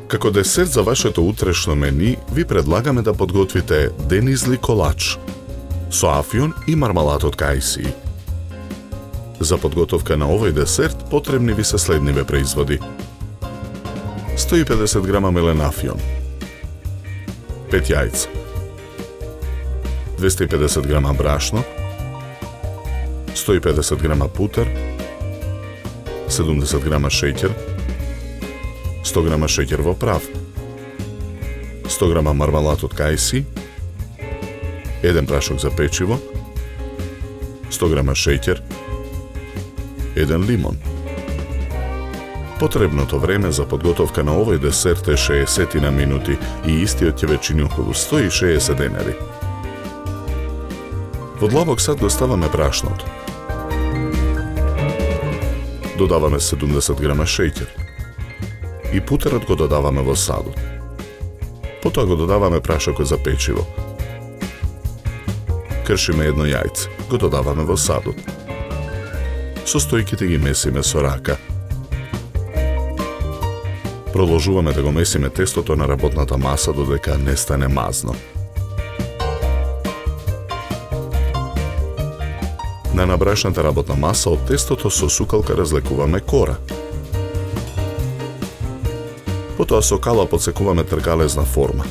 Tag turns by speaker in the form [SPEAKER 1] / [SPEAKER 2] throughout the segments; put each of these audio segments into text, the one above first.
[SPEAKER 1] Како десерт за вашето утрешно мени, ви предлагаме да подготвите денизли колач со афион и мармалад од кајсии. За подготовка на овој десерт потребни ви се следниве производи: 150 грама мелен афион, 5 јајца, 250 грама брашно, 150 грама путер, 70 грама шеќер, 100 грама шеќер во прав, 100 грама мармалад од кајси, 1 прашок за печиво, 100 грама шеќер, 1 лимон. Потребното време за подготовка на овој десерт е 60 на минути и истиот ќе ве чини околу 160 денари. Во длабок сад го ставаме брашното. Додаваме 70 грама шеќер и путерот го додаваме во садот. Потоа го додаваме прашокот за печиво. Кршиме едно јајце, го додаваме во садот. Состојките ги месиме со рака. Продолжуваме да го месиме тестото на работната маса додека не стане мазно. На набрашната работна маса од тестото со сукалка разлекуваме кора. Потоа со кала подсекуваме тргалезна форма.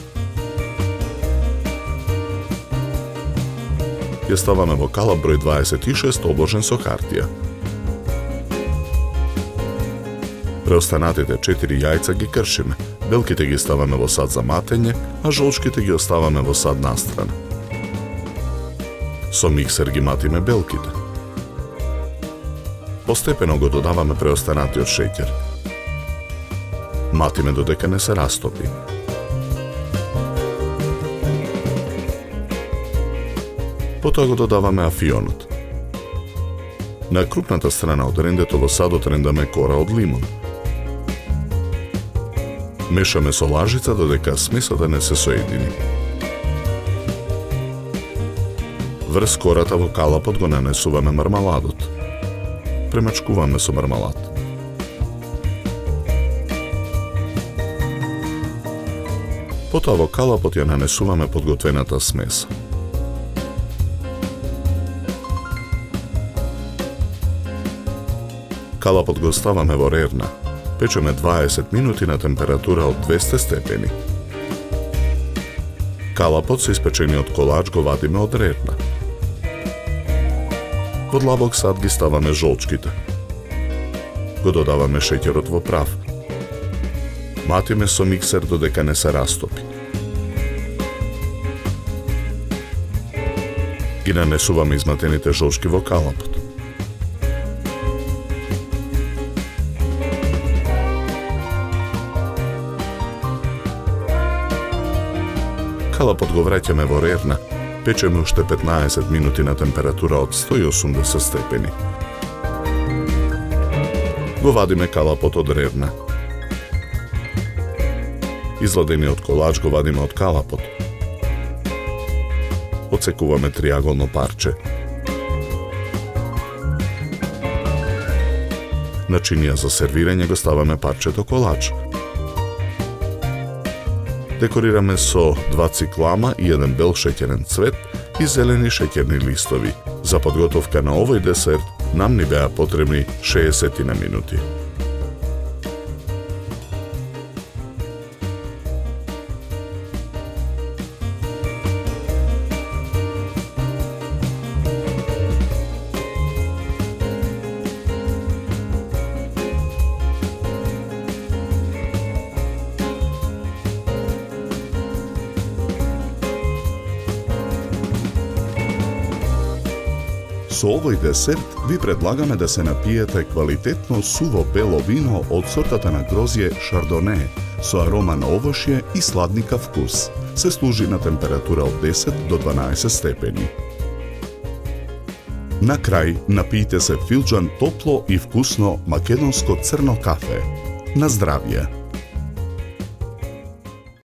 [SPEAKER 1] Ја ставаме во калап број 26 обложен со хартија. Преостанатите 4 јајца ги кршиме, белките ги ставаме во сад за матење, а жолчките ги оставаме во сад настрана. Со миксер ги матиме белките. Постепено го додаваме преостанатиот шеќер. Матиме додека не се растопи. Потоа го додаваме афионот. На крупната страна од рендето во садот рендаме кора од лимон. Мешаме со лажица додека смесата не се соедини. Врз кората во калапот го нанесуваме мармаладот. Премачкуваме со мармалад. Потоа во калапот ја нанесуваме подготвената смеса. Калапот го ставаме во рерна. Печеме 20 минути на температура од 200 степени. Калапот со испечениот колач го вадиме од рерна. Во длабок сад ги ставаме жолчките. Го додаваме шеќерот во прав. Матиме со миксер додека не се растопи. Ги нанесуваме изматените жолчки во калапот. Калапот го враќаме во рерна, печеме уште 15 минути на температура од 180 степени. Го вадиме калапот од рерна. Изладениот колач го вадиме од калапот. Отсекуваме триаголно парче. На чинија за сервирање го ставаме парчето колач. Декорираме со 2 циклама и 1 бел шеќерен цвет и зелени шеќерни листови. За подготовка на овој десерт нам ни беа потребни 60 на минути.
[SPEAKER 2] Со овој десерт ви предлагаме да се напиете квалитетно суво бело вино од сортата на грозје Шардоне со арома на овошје и сладникав вкус. Се служи на температура од 10 до 12 степени. На крај, напијте се филџан топло и вкусно македонско црно кафе. На здравје!